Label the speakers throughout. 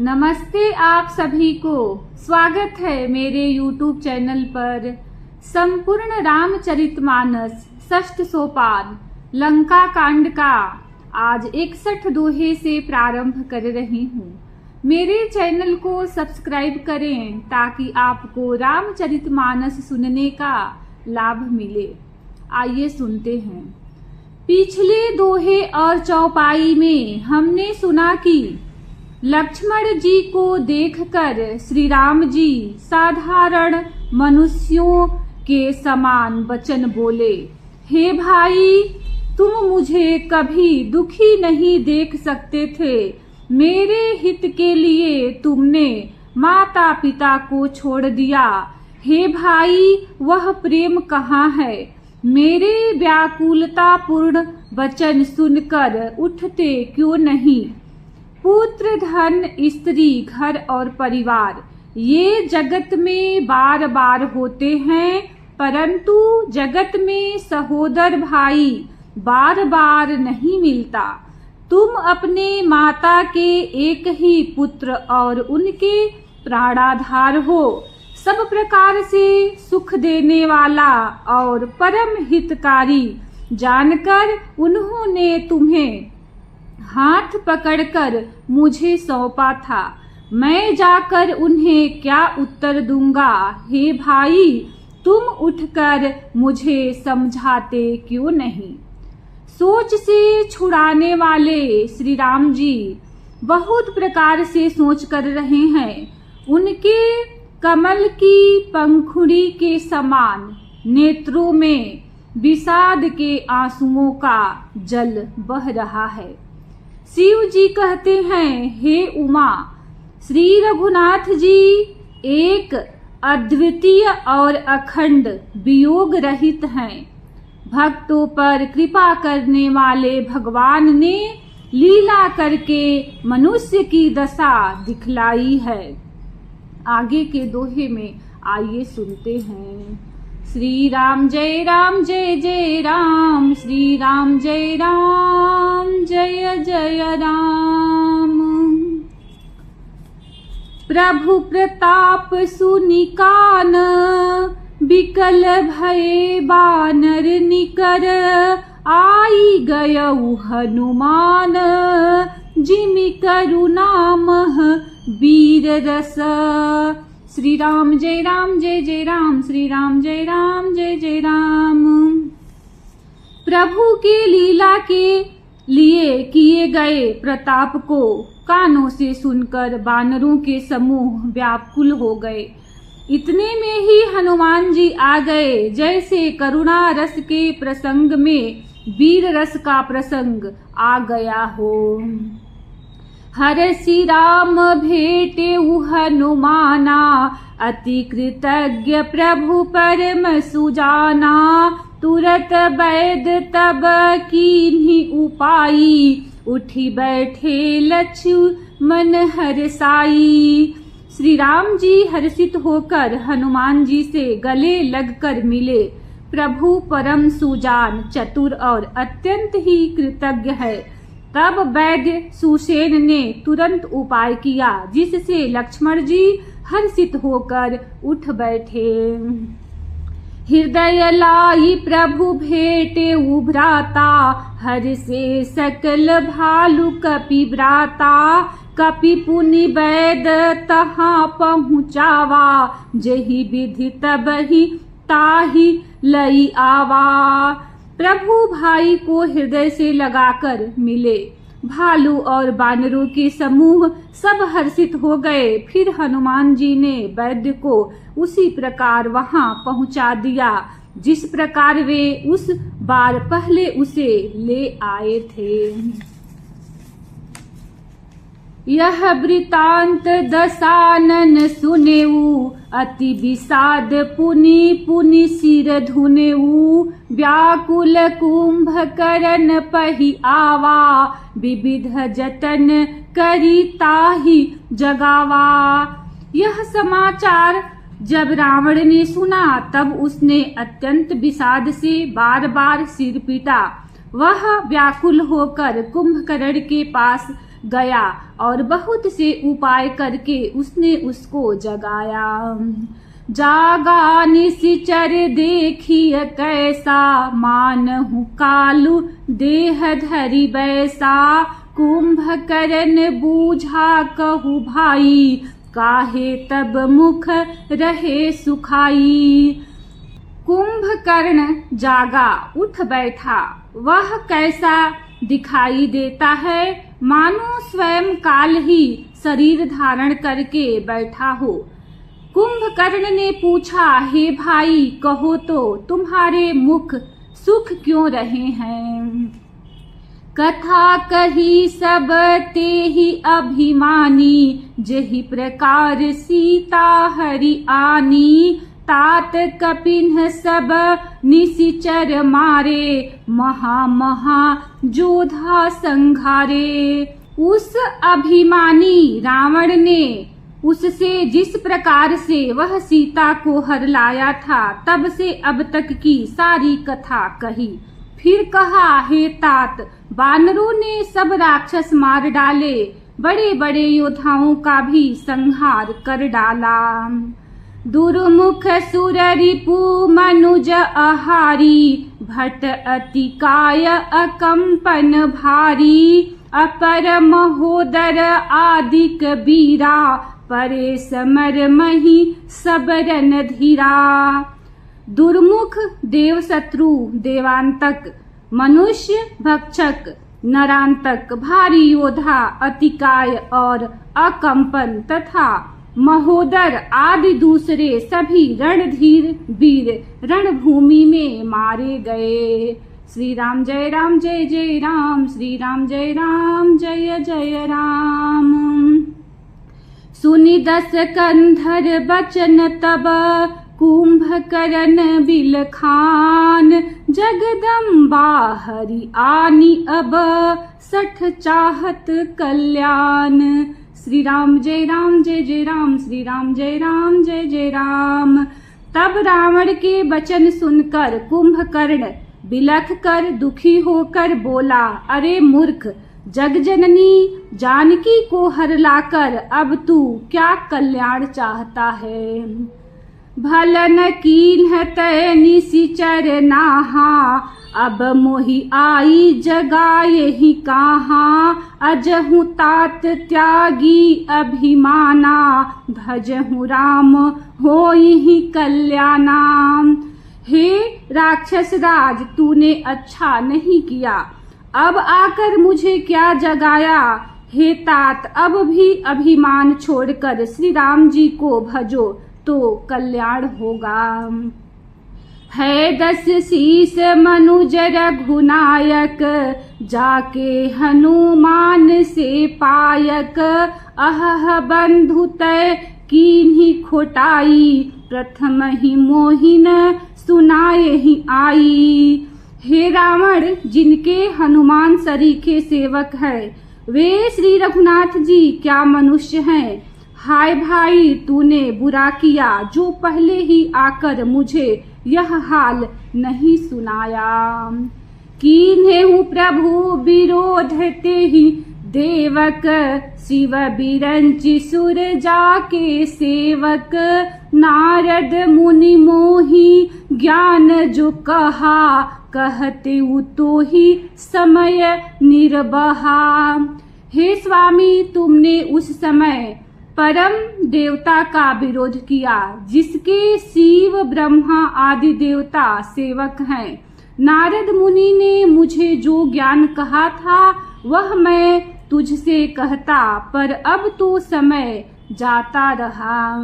Speaker 1: नमस्ते आप सभी को। स्वागत है मेरे YouTube चैनल पर। संपूर्ण रामचरितमानस षष्ठ सोपान लंका कांड का आज 61 दोहे से प्रारंभ कर रही हूँ। मेरे चैनल को सब्सक्राइब करें ताकि आपको रामचरितमानस सुनने का लाभ मिले। आइए सुनते हैं। पिछले दोहे और चौपाई में हमने सुना कि लक्ष्मण जी को देखकर श्री राम जी साधारण मनुष्यों के समान वचन बोले, हे भाई, तुम मुझे कभी दुखी नहीं देख सकते थे। मेरे हित के लिए तुमने माता पिता को छोड़ दिया। हे भाई, वह प्रेम कहाँ है? मेरे व्याकुलतापूर्ण वचन सुनकर उठते क्यों नहीं? पुत्र, धन, स्त्री, घर और परिवार ये जगत में बार बार होते हैं, परंतु जगत में सहोदर भाई बार बार नहीं मिलता। तुम अपने माता के एक ही पुत्र और उनके प्राणाधार हो। सब प्रकार से सुख देने वाला और परम हितकारी जानकर उन्होंने तुम्हें हाथ पकड़कर मुझे सौंपा था। मैं जाकर उन्हें क्या उत्तर दूंगा? हे भाई, तुम उठकर मुझे समझाते क्यों नहीं? सोच से छुड़ाने वाले श्री राम जी बहुत प्रकार से सोच कर रहे हैं। उनके कमल की पंखुड़ी के समान नेत्रों में विषाद के आंसुओं का जल बह रहा है। शिव जी कहते हैं, हे उमा, श्री रघुनाथ जी एक अद्वितीय और अखंड वियोग रहित हैं। भक्तों पर कृपा करने वाले भगवान ने लीला करके मनुष्य की दशा दिखलाई है। आगे के दोहे में आइए सुनते हैं। श्री राम जय राम जय जय राम, श्री राम जय राम जय जय राम। प्रभु प्रताप सुनिकान, बिकल भये बानर निकर। आई गयउ हनुमान, जिमि करुणा मह वीर रस। श्री राम जय राम जय जय राम, श्री राम जय राम जय जय राम। प्रभु के लीला के लिए किए गए प्रताप को कानों से सुनकर वानरों के समूह व्याकुल हो गए। इतने में ही हनुमान जी आ गए, जैसे करुणा रस के प्रसंग में वीर रस का प्रसंग आ गया हो। हरषि राम भेटे हनुमाना, अति कृतज्ञ प्रभु परम सुजाना। तुरत वैद तब कीन्ही उपाई, उठी बैठे लक्ष्मण हरसाई। श्री राम जी हर्षित होकर हनुमान जी से गले लगकर मिले। प्रभु परम सुजान, चतुर और अत्यंत ही कृतज्ञ है। तब वैद्य सुसेन ने तुरंत उपाय किया, जिससे लक्ष्मण जी हर्षित होकर उठ बैठे। हृदय लाई प्रभु भेटे उभराता, हर से सकल भालु कपि व्राता। कपि पुनि वैद तहाँ पहुँचावा, जही विधि तबहि ताहि लई आवा। प्रभु भाई को हृदय से लगाकर मिले। भालू और बानरों के समूह सब हर्षित हो गए। फिर हनुमान जी ने वैद्य को उसी प्रकार वहां पहुंचा दिया, जिस प्रकार वे उस बार पहले उसे ले आए थे। यह वृतांत दशानन सुनेऊ, अति विषाद पुनि पुनि सिर धुनेऊ। व्याकुल कुंभकर्ण पहि आवा, विविध जतन करी ताहि जगावा। यह समाचार जब रावण ने सुना, तब उसने अत्यंत विषाद से बार बार सिर पीटा। वह व्याकुल होकर कुंभकर्ण के पास गया और बहुत से उपाय करके उसने उसको जगाया। जागा निशिचर देखिय कैसा, मानहु कालु देह धरि बैसा। कुंभकर्ण बूझा कहु भाई, काहे तब मुख रहे सुखाई। कुंभकर्ण जागा, उठ बैठा। वह कैसा दिखाई देता है, मानो स्वयं काल ही शरीर धारण करके बैठा हो। कुंभकर्ण ने पूछा, हे भाई कहो तो तुम्हारे मुख सुख क्यों रहे हैं। कथा कही सब ते ही अभिमानी, जहि प्रकार सीता हरि आनी। तात कपिन सब निशिचर मारे, महा महा जोधा संघारे। उस अभिमानी रावण ने उससे जिस प्रकार से वह सीता को हर लाया था, तब से अब तक की सारी कथा कही। फिर कहा, हे तात, वानरों ने सब राक्षस मार डाले, बड़े बड़े योद्धाओं का भी संहार कर डाला। दुर्मुख सुर रिपु मनुज आहारी, भट अतिकाय अकंपन भारी। अपर महोदर आदिक बीरा, परे समर मही सबरन धीरा। दुर्मुख देव शत्रु देवांतक, मनुष्य भक्षक नरांतक, भारी योद्धा अतिकाय और अकंपन तथा महोदर आदि दूसरे सभी रणधीर वीर रणभूमि में मारे गए। श्री राम जय राम जय जय राम, श्री राम जय राम जय जय राम। सुनि दस कंधर बचन तब, कुंभकर्ण बिलखान। जगदम्बा हरि आनी अब, सठ चाहत कल्याण। श्री राम जय राम जय जय राम, श्री राम जय राम जय जय राम। तब रावण के वचन सुनकर कुंभकर्ण बिलख कर दुखी होकर बोला, अरे मूर्ख, जगजननी जानकी को हर लाकर अब तू क्या कल्याण चाहता है। भलन कीन्ह तै निशिचर नाहा, अब मोहि आई जगाए ही कहाँ। अजहु तात त्यागी अभिमाना, भजहु राम होई ही कल्याणा। हे राक्षस राज, तूने अच्छा नहीं किया, अब आकर मुझे क्या जगाया। हे तात, अब भी अभिमान छोड़कर श्री राम जी को भजो तो कल्याण होगा। है दस शीस मनुज रघुनायक, जाके हनुमान से पायक। अहह बंधु तय कीन्ही खोटाई, प्रथम ही मोहिन सुनाए ही आई। हे रावण, जिनके हनुमान सरीखे सेवक है, वे श्री रघुनाथ जी क्या मनुष्य हैं। हाय भाई, तूने बुरा किया जो पहले ही आकर मुझे यह हाल नहीं सुनाया। कीन्हेहु प्रभु विरोध ते ही देवक, शिव बिरंचि सुर जाके सेवक। नारद मुनि मोहि ज्ञान जो कहा, कहते तो ही समय निर्बहा। हे स्वामी, तुमने उस समय परम देवता का विरोध किया, जिसके शिव ब्रह्मा आदि देवता सेवक हैं। नारद मुनि ने मुझे जो ज्ञान कहा था वह मैं तुझसे कहता, पर अब तो समय जाता रहा।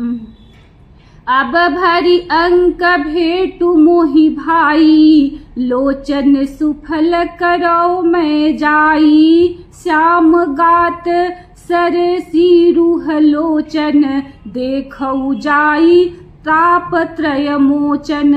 Speaker 1: अब भरी अंक भेटु मोहि भाई, लोचन सुफल करो मैं जाई। श्याम गात सरसी रूह लोचन, देखऊ जाई तापत्रय मोचन।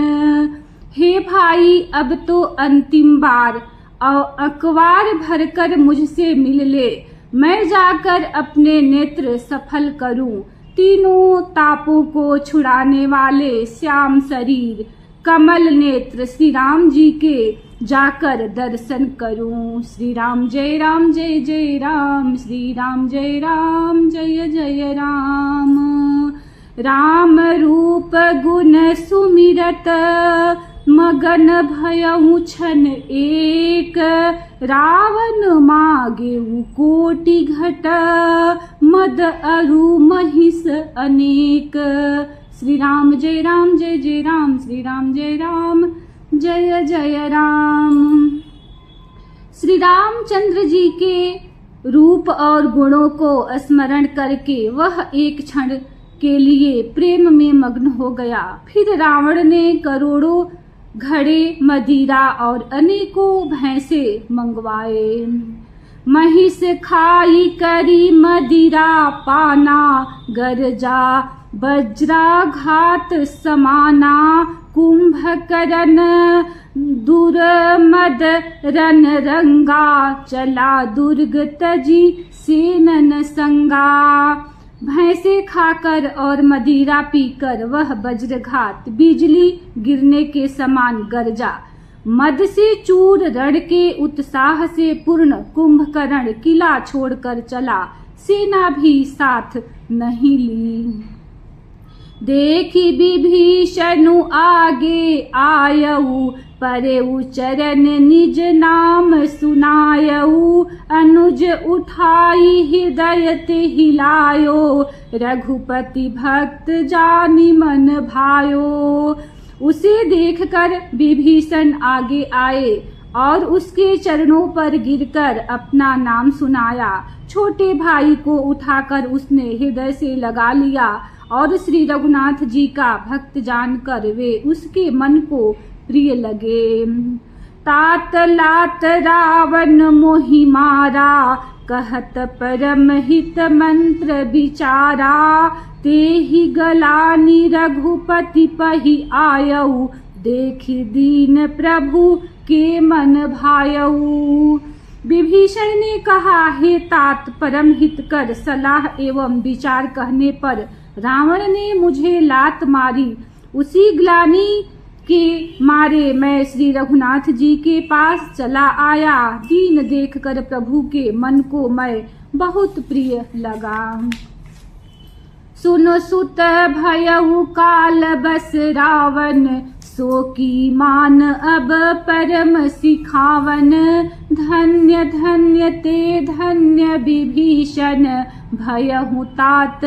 Speaker 1: हे भाई, अब तो अंतिम बार अखबार भरकर मुझसे मिल ले, मैं जाकर अपने नेत्र सफल करूं। तीनों तापों को छुड़ाने वाले श्याम शरीर कमल नेत्र श्री राम जी के जाकर दर्शन करूं। श्री राम जय राम, श्री राम जय जय राम। राम रूप गुण सुमिरत मगन भयउ छन एक, रावण मागेउ कोटि घट मद अरु महिष अनेक। श्री राम जय राम, श्री राम जय जय राम। श्री रामचंद्र जी के रूप और गुणों को स्मरण करके वह एक क्षण के लिए प्रेम में मग्न हो गया। फिर रावण ने करोड़ों घड़े मदिरा और अनेकों भैंसे मंगवाए। महिष खाई करी मदिरा पाना, गरजा वज्राघात समाना। कुंभकर्ण दुर्मद रन रंगा, चला दुर्ग तजी सेनन संगा। भैंसे खाकर और मदिरा पीकर वह वज्रघात बिजली गिरने के समान गरजा। मद से चूर रण के उत्साह से पूर्ण कुंभकर्ण किला छोड़कर चला, सेना भी साथ नहीं ली। देखी विभीषणु आगे आयऊ, परेउ चरण निज नाम सुनायऊ। अनुज उठाई हृदय ते हिलायो, रघुपति भक्त जानि मन भायो। उसे देखकर विभीषण आगे आए और उसके चरणों पर गिरकर अपना नाम सुनाया। छोटे भाई को उठाकर उसने हृदय से लगा लिया और श्री रघुनाथ जी का भक्त जानकर वे उसके मन को प्रिय लगे। तात लात रावण मोहि मारा, कहत परम हित मंत्र विचारा। तेहि गलानी रघुपति पहि आयऊ, देखि दीन प्रभु के मन भायऊ। विभीषण ने कहा, हे तात, परम हित कर सलाह एवं विचार कहने पर रावण ने मुझे लात मारी। उसी ग्लानि के मारे मैं श्री रघुनाथ जी के पास चला आया। दीन देखकर प्रभु के मन को मैं बहुत प्रिय लगा। सुन सुत भयउ काल बस रावण, सो की मान अब परम सिखावन। धन्य धन्य ते धन्य विभीषण, भयहु तात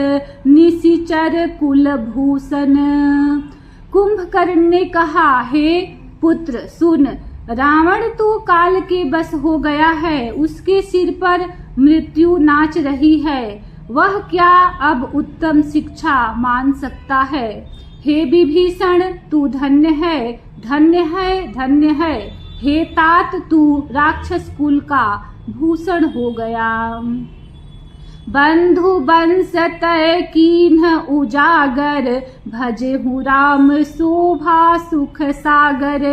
Speaker 1: निशिचर कुलभूषण। कुंभकर्ण ने कहा, हे पुत्र सुन, रावण तो काल के बस हो गया है, उसके सिर पर मृत्यु नाच रही है। वह क्या अब उत्तम शिक्षा मान सकता है। हे विभीषण, तू धन्य है, धन्य है, धन्य है। हे तात, तू राक्षस कुल का भूषण हो गया। बंधु बंस तय कीन्ह उजागर, भजेहु राम शोभा सुख सागर।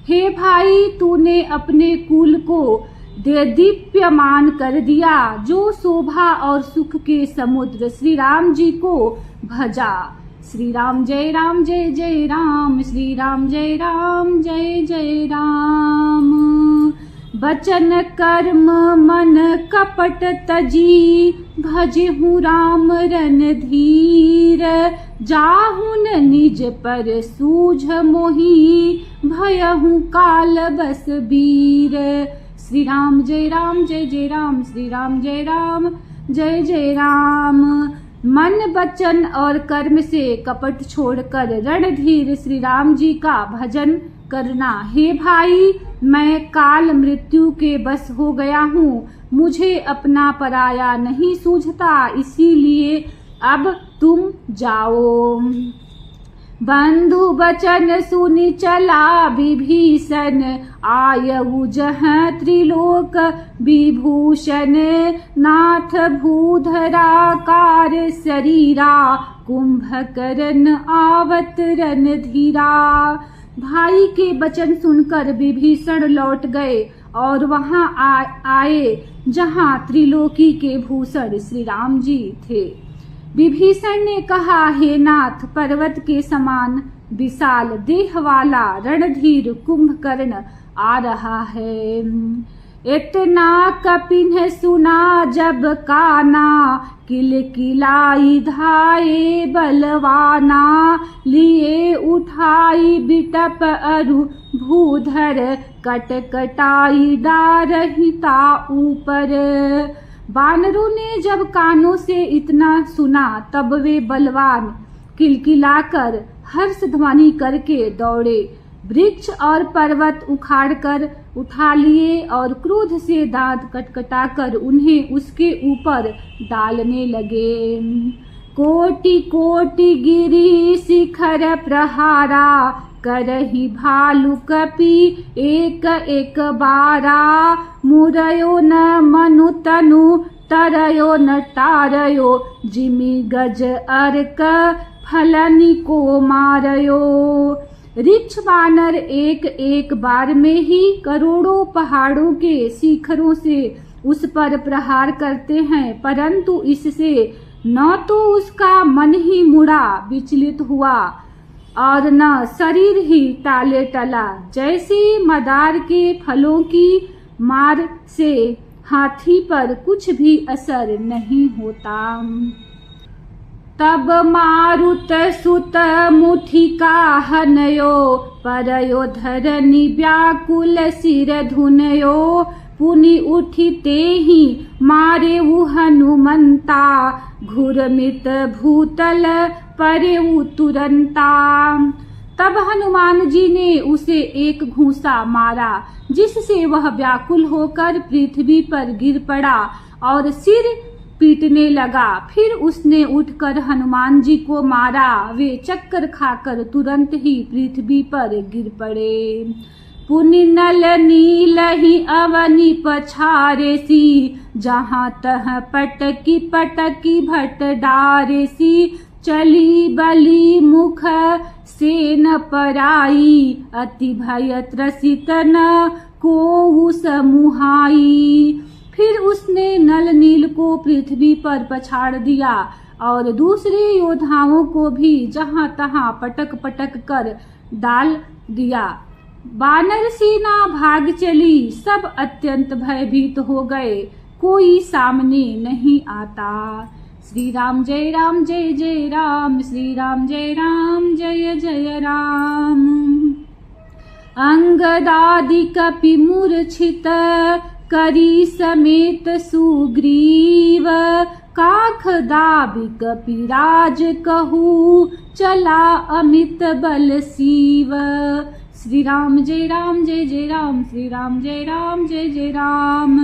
Speaker 1: हे भाई, तूने अपने कुल को दीप्यमान कर दिया, जो शोभा और सुख के समुद्र श्री राम जी को भजा। श्री राम जय राम, श्री राम जय जय राम। बचन कर्म मन कपट तजी, भजेहु राम रणधीर। जाहुन निज पर सूझ मोहि, भयहु काल बस वीर। श्री राम जय राम, श्री राम जय जय राम। मन वचन और कर्म से कपट छोड़कर रणधीर श्री राम जी का भजन करना। हे भाई, मैं काल मृत्यु के बस हो गया हूँ, मुझे अपना पराया नहीं सूझता, इसीलिए अब तुम जाओ। बंधु बचन सुनि चला विभीषण, आयऊ जहाँ त्रिलोक विभूषण। नाथ भूधराकार शरीरा, कुंभकर्ण आवत रणधीरा। भाई के वचन सुनकर विभीषण लौट गए और वहां आए जहां त्रिलोकी के भूषण श्री राम जी थे। विभीषण ने कहा, हे नाथ, पर्वत के समान विशाल देह वाला रणधीर कुंभकर्ण आ रहा है। इतना कपिन सुना जब काना, किलकिलाई धाये बलवाना, लिए उठाई बिटप अरु भूधर, कटकटाई डारहिता ऊपर। बानरों ने जब कानों से इतना सुना तब वे बलवान किलकिलाकर हर्ष ध्वनि करके दौड़े, वृक्ष और पर्वत उखाड़कर उठा लिए और क्रोध से दांत कटकटाकर उन्हें उसके ऊपर डालने लगे। कोटि कोटि गिरी शिखर प्रहारा, करही भालु कपि एक एक बारा, मुरयो न मनु तनु तरयो न टारयो, जिमि गज अर्क फलनि को मारयो। रिक्ष बानर एक एक बार में ही करोड़ों पहाड़ों के शिखरों से उस पर प्रहार करते हैं, परंतु इससे न तो उसका मन ही मुड़ा विचलित हुआ और न शरीर ही टाले टला, जैसे मदार के फलों की मार से हाथी पर कुछ भी असर नहीं होता। तब मारुत सुत मुठिका हनयो, परयो धरनी व्याकुल सिर धुनयो, पुनि उठिते ही मारे हनुमंता, घुरमित भूतल परेउ तुरंता। तब हनुमान जी ने उसे एक घूंसा मारा, जिससे वह व्याकुल होकर पृथ्वी पर गिर पड़ा और सिर पीटने लगा। फिर उसने उठकर हनुमान जी को मारा, वे चक्कर खाकर तुरंत ही पृथ्वी पर गिर पड़े। पुनि नल नील ही अवनि पछारेसी, जहाँ तह पटकी पटकी भट डारेसी, चली बली मुख सेन पराई, अति भय त्रसित न को समुहाई। फिर उसने नल नील को पृथ्वी पर पछाड़ दिया और दूसरे योद्धाओं को भी जहां तहां पटक पटक कर डाल दिया। बानर सेना भाग चली, सब अत्यंत भयभीत हो गए, कोई सामने नहीं आता। श्री राम जय जय राम, श्री राम जय जय राम। अंगदादि कपि मूर्छित, करी समेत सुग्रीव, काख दाबि कपिराज कहू, चला अमित बल सीव। श्री राम जय जय राम, श्री राम जय जय राम।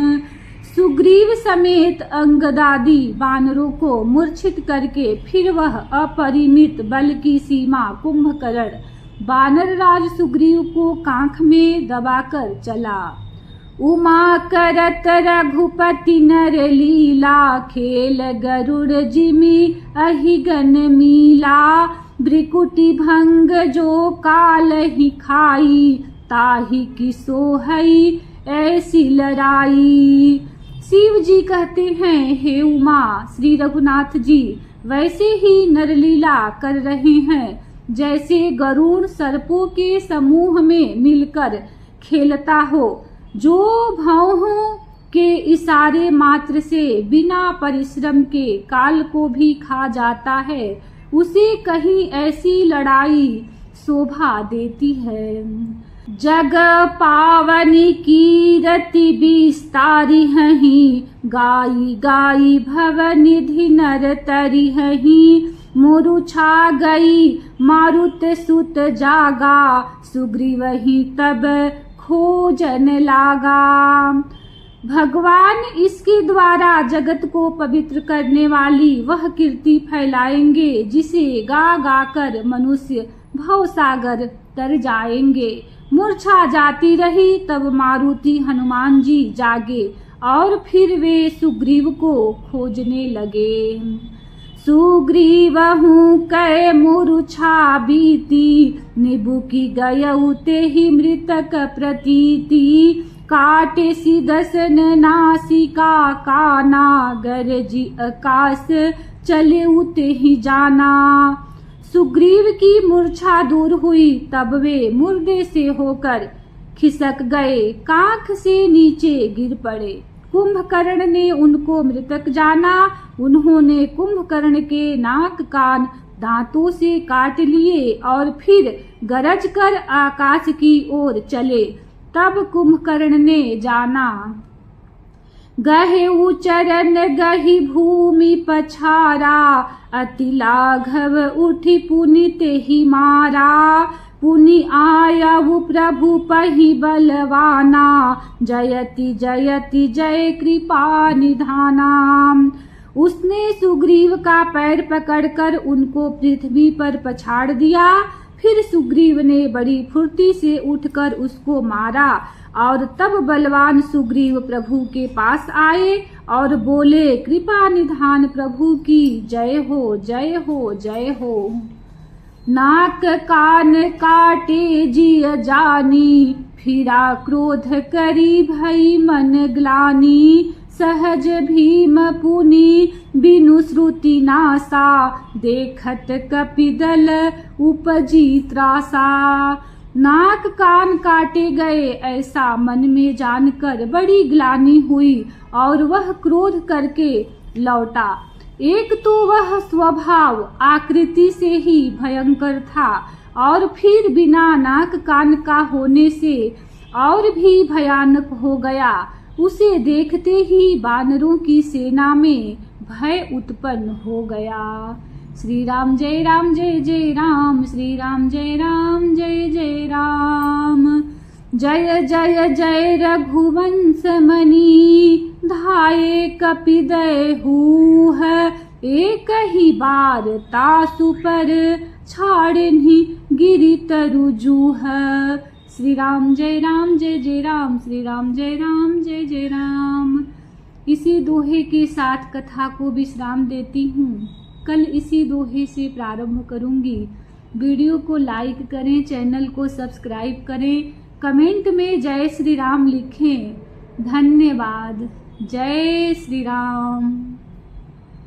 Speaker 1: सुग्रीव समेत अंगदादि वानरों को मूर्छित करके फिर वह अपरिमित बल की सीमा कुंभकर्ण वानर राज सुग्रीव को कांख में दबाकर चला। उमा करत रघुपति नर लीला, खेल गरुड़ जिमि अहिगन मीला, ब्रिकुटी भंग जो काल ही खाई, ताहि की सोहई ऐसी लड़ाई। शिव जी कहते हैं, हे उमा, श्री रघुनाथ जी वैसे ही नरलीला कर रहे हैं जैसे गरुड़ सर्पों के समूह में मिलकर खेलता हो, जो भौहों के इशारे मात्र से बिना परिश्रम के काल को भी खा जाता है, उसे कहीं ऐसी लड़ाई शोभा देती है। जग पावनी कीरति विस्तारी हहीं, गाई गाई भव निधि नर तरी हहीं, मुरुछा गई मारुत सुत जागा, सुग्रीवहि तब खोजन लागा। भगवान इसके द्वारा जगत को पवित्र करने वाली वह कीर्ति फैलाएंगे जिसे गा गा कर मनुष्य भवसागर तर जाएंगे। मूर्छा जाती रही, तब मारुति हनुमान जी जागे और फिर वे सुग्रीव को खोजने लगे। सुग्रीवहु कै मूर्छा बीती, निबुकी गयउ तेहि मृतक प्रतीति, काटे सी दसन नासिका काना, गरजी आकाश चले उते ही जाना। सुग्रीव की मूर्छा दूर हुई, तब वे मुर्दे से होकर खिसक गए, कांख से नीचे गिर पड़े। कुंभकर्ण ने उनको मृतक जाना। उन्होंने कुंभकर्ण के नाक कान दांतों से काट लिए और फिर गरज कर आकाश की ओर चले। तब कुंभकर्ण ने जाना, गहे चरण गही भूमि पछारा, अति लाघव उठी पुनि तेहि मारा। पुनि आयउ प्रभु पहि बलवाना, जयति जयति जय कृपा निधाना। उसने सुग्रीव का पैर पकड़कर उनको पृथ्वी पर पछाड़ दिया। फिर सुग्रीव ने बड़ी फुर्ती से उठकर उसको मारा और तब बलवान सुग्रीव प्रभु के पास आए और बोले, कृपा निधान प्रभु की जय हो, जय हो, जय हो। नाक कान काटे जिय जानी, फिरा क्रोध करी भई मन ग्लानि। सहज भीम पुनि बिनु श्रुति नासा, देखत कपिदल उपजी त्रासा। नाक कान काटे गए ऐसा मन में जानकर बड़ी ग्लानि हुई और वह क्रोध करके लौटा। एक तो वह स्वभाव आकृति से ही भयंकर था और फिर बिना नाक कान का होने से और भी भयानक हो गया। उसे देखते ही वानरों की सेना में भय उत्पन्न हो गया। श्री राम जय राम, श्री राम जय जय राम। जय जय जय रघुवंश मणि, धाये कपिदहूह। एक ही बार तासु पर, छाड़िन्हि गिरि तरु-जूह। श्री राम जय राम, श्री राम जय जय राम। इसी दोहे के साथ कथा को विश्राम देती हूँ। कल इसी दोहे से प्रारंभ करूंगी। वीडियो को लाइक करें, चैनल को सब्सक्राइब करें, कमेंट में जय श्री राम लिखें। धन्यवाद। जय श्री राम।